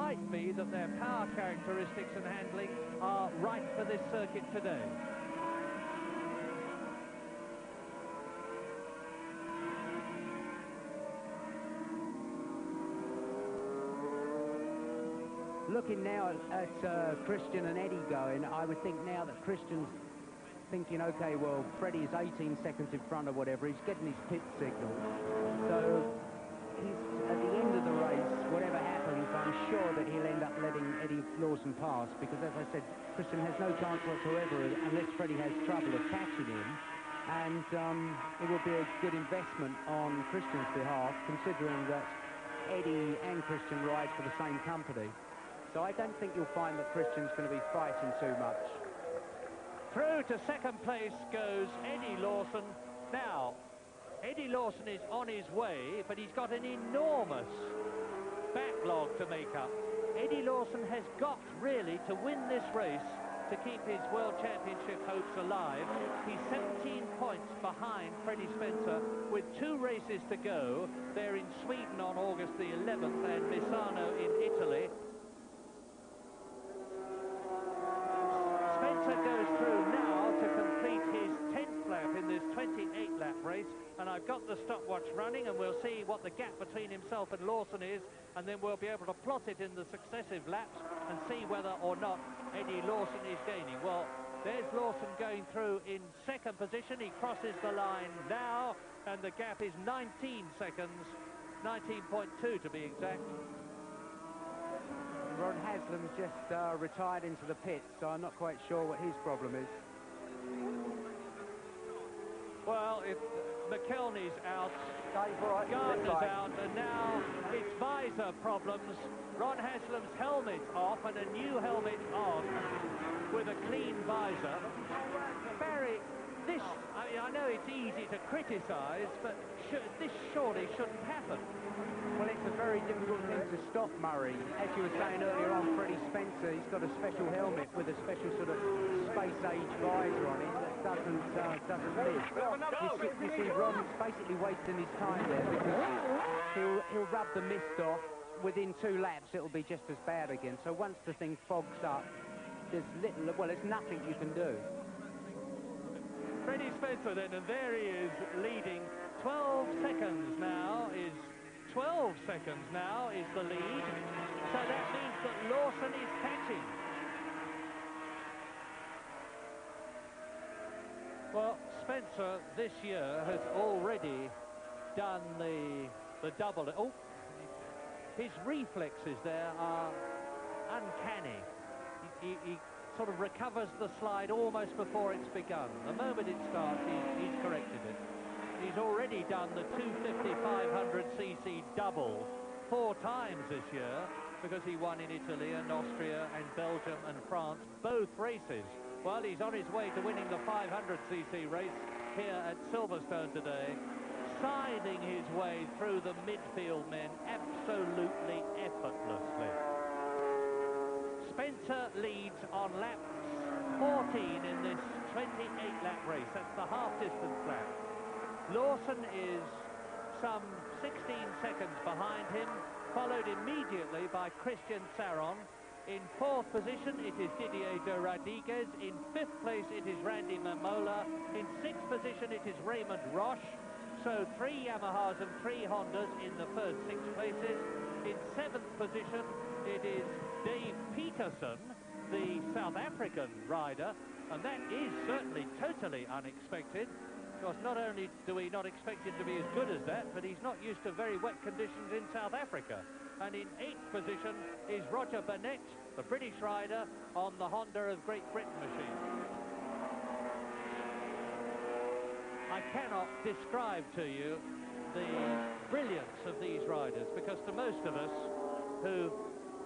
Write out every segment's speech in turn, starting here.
might be that their power characteristics and handling are right for this circuit today. Looking now at Christian and Eddie going, I would think now that Christian's thinking, okay, well, Freddie is 18 seconds in front or whatever, he's getting his pit signal. So he's at the end of the race, whatever happens, I'm sure that he'll end up letting Eddie Lawson pass, because as I said, Christian has no chance whatsoever unless Freddie has trouble of catching him. And it will be a good investment on Christian's behalf, considering that Eddie and Christian ride for the same company. So I don't think you'll find that Christian's going to be fighting too much. Through to second place goes Eddie Lawson. Now, Eddie Lawson is on his way, but he's got an enormous backlog to make up. Eddie Lawson has got, really, to win this race to keep his World Championship hopes alive. He's 17 points behind Freddie Spencer with 2 races to go. They're in Sweden on August the 11th and Misano in Italy. Spencer goes through now to complete his 10th lap in this 28-lap race, and I've got the stopwatch running, and we'll see what the gap between himself and Lawson is, and then we'll be able to plot it in the successive laps and see whether or not Eddie Lawson is gaining. Well, there's Lawson going through in second position. He crosses the line now, and the gap is 19 seconds, 19.2 to be exact. Ron Haslam's just retired into the pits, so I'm not quite sure what his problem is. Well, if McKelney's out, Gardner's out, and now it's visor problems. Ron Haslam's helmet off and a new helmet on with a clean visor. Barry, this, I know it's easy to criticise, but this surely shouldn't happen. Well, it's a very difficult thing to stop, Murray. As you were saying earlier on, Freddie Spencer, he's got a special helmet with a special sort of space-age visor on it that doesn't lift. You see Ron's basically wasting his time there, because he'll rub the mist off. Within 2 laps, it'll be just as bad again. So once the thing fogs up, there's nothing you can do. Freddie Spencer then, and there he is leading. 12 seconds now is the lead. So that means that Lawson is catching. Well, Spencer this year has already done the double. Oh, his reflexes there are uncanny. He sort of recovers the slide almost before it's begun. The moment it starts, he's corrected it. He's already done the 250 500cc double 4 times this year, because he won in Italy and Austria and Belgium and France, both races. Well, he's on his way to winning the 500cc race here at Silverstone today, siding his way through the midfield men absolutely effortlessly. Spencer leads on lap 14 in this 28-lap race. That's the half-distance lap. Lawson is some 16 seconds behind him, followed immediately by Christian Saron. In 4th position, it is Didier de Rodriguez. In 5th place, it is Randy Mamola. In 6th position, it is Raymond Roche. So 3 Yamahas and 3 Hondas in the first 6 places. In 7th position, it is Dave Peterson, the South African rider, and that is certainly totally unexpected, because not only do we not expect him to be as good as that, but he's not used to very wet conditions in South Africa. And in 8th position is Roger Burnett, the British rider, on the Honda of Great Britain machine. I cannot describe to you the brilliance of these riders, because to most of us who've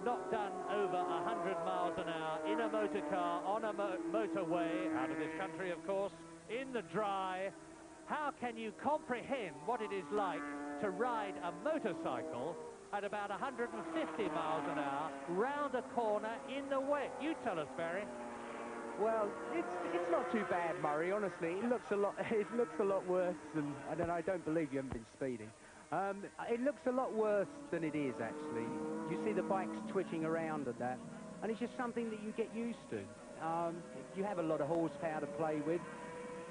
not done over 100 miles an hour in a motor car, on a motorway, out of this country of course, in the dry, how can you comprehend what it is like to ride a motorcycle at about 150 miles an hour round a corner in the wet? You tell us, Barry. Well, it's not too bad, Murray. Honestly, it looks a lot worse than. I don't believe you haven't been speeding. It looks a lot worse than it is, actually. you see the bikes twitching around at that, and it's just something that you get used to. You have a lot of horsepower to play with.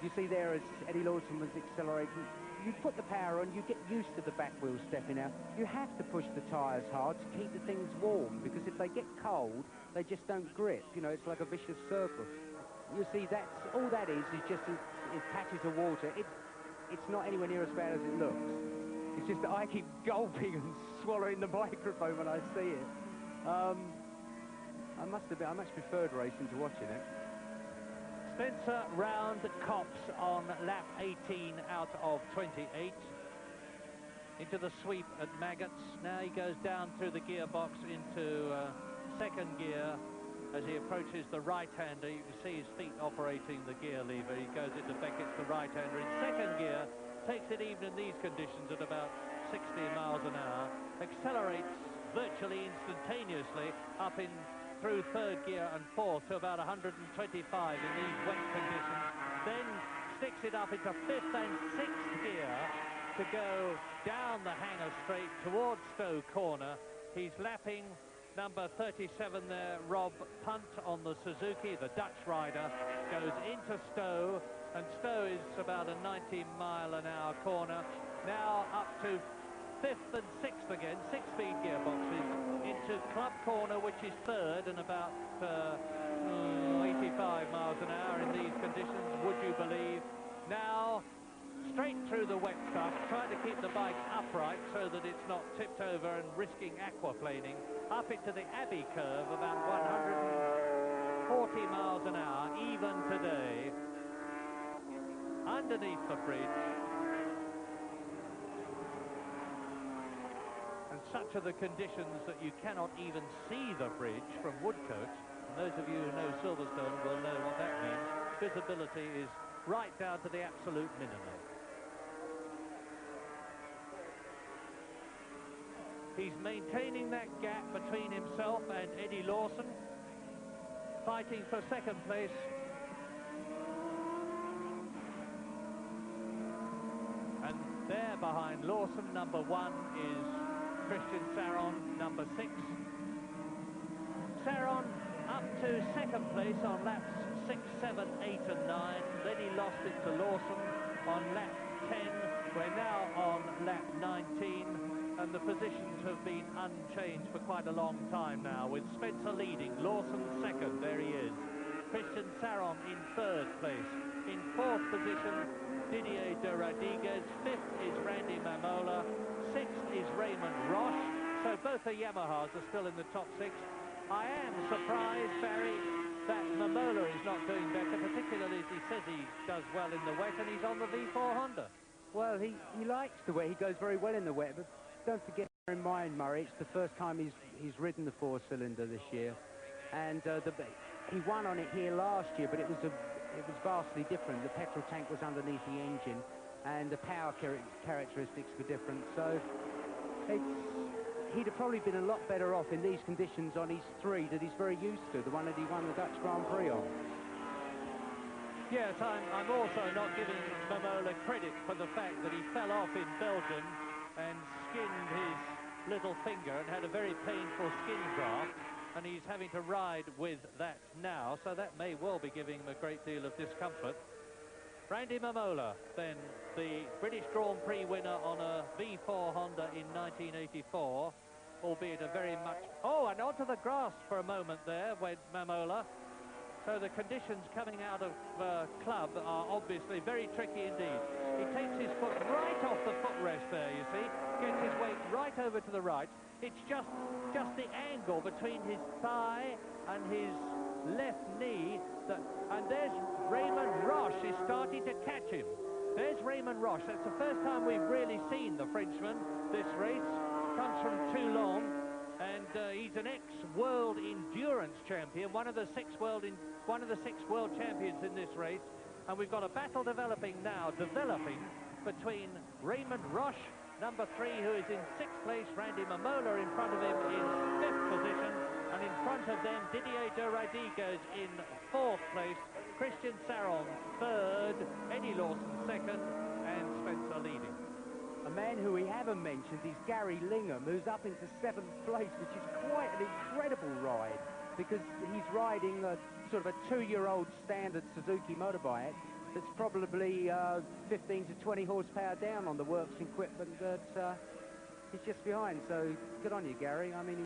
You see there as Eddie Lawson was accelerating, you put the power on, you get used to the back wheel stepping out. You have to push the tyres hard to keep the things warm, because if they get cold, they just don't grip. You know, it's like a vicious circle. You see, that's all that is just patches of water. It's not anywhere near as bad as it looks. It's just that I keep gulping and swallowing the microphone when I see it. I much preferred racing to watching it. Spencer round Copse on lap 18 out of 28. Into the sweep at Maggots. Now he goes down through the gearbox into second gear. As he approaches the right-hander, you can see his feet operating the gear lever. He goes into Beckett's, the right-hander, in second gear, takes it even in these conditions at about 60 miles an hour, accelerates virtually instantaneously up in through third gear and fourth to about 125 in these wet conditions, then sticks it up into fifth and sixth gear to go down the hanger straight towards Stowe Corner. He's lapping number 37 there, Rob Punt on the Suzuki. The Dutch rider goes into Stowe, and Stowe is about a 90-mile-an-hour corner. Now up to fifth and sixth again, six-speed gearboxes into Club Corner, which is third and about 85 miles an hour in these conditions, would you believe. Now straight through the wet stuff, trying to keep the bike upright so that it's not tipped over and risking aquaplaning, up into the Abbey curve, about 140 miles an hour, even today, underneath the bridge. And such are the conditions that you cannot even see the bridge from Woodcote. And those of you who know Silverstone will know what that means. Visibility is right down to the absolute minimum. He's maintaining that gap between himself and Eddie Lawson, fighting for second place. And there behind Lawson, number 1 is Christian Saron, number 6. Saron up to second place on laps 6, 7, 8 and 9. Then he lost it to Lawson on lap 10. We're now on lap 19. And the positions have been unchanged for quite a long time now, with Spencer leading, Lawson second, there he is. Christian Saron in third place. In fourth position, Didier de Radiguez. Fifth is Randy Mamola. Sixth is Raymond Roche. So both the Yamahas are still in the top 6. I am surprised, Barry, that Mamola is not doing better, particularly as he says he does well in the wet, and he's on the V4 Honda. Well, he likes the wet. He goes very well in the wet, but don't forget, bear in mind, Murray, it's the first time he's ridden the 4-cylinder this year, and he won on it here last year, but it was vastly different. The petrol tank was underneath the engine, and the power characteristics were different. So he'd have probably been a lot better off in these conditions on his 3 that he's very used to, the one that he won the Dutch Grand Prix on. Yes, I'm also not giving Mamola credit for the fact that he fell off in Belgium and skinned his little finger and had a very painful skin graft, and he's having to ride with that now, so that may well be giving him a great deal of discomfort. Randy Mamola, then, the British Grand Prix winner on a V4 Honda in 1984, albeit a very much... Oh, and onto the grass for a moment there went Mamola. So the conditions coming out of Club are obviously very tricky indeed. He takes his foot right off the footrest there, you see, gets his weight right over to the right. It's just the angle between his thigh and his left knee and there's Raymond Roche is starting to catch him. There's Raymond Roche. That's the first time we've really seen the Frenchman this race. Comes from Toulon, and he's an ex-world endurance champion, one of the six world champions in this race. And we've got a battle developing between Raymond Roche, number 3, who is in 6th place. Randy Mamola in front of him in 5th position, and in front of them Didier de Radiguez in 4th place, Christian Saron 3rd, Eddie Lawson 2nd, and Spencer leading. A man who we haven't mentioned is Gary Lingham, who's up into 7th place, which is quite an incredible ride, because he's riding a sort of a 2-year-old standard Suzuki motorbike that's probably 15 to 20 horsepower down on the works equipment that he's just behind. So good on you, Gary. I mean,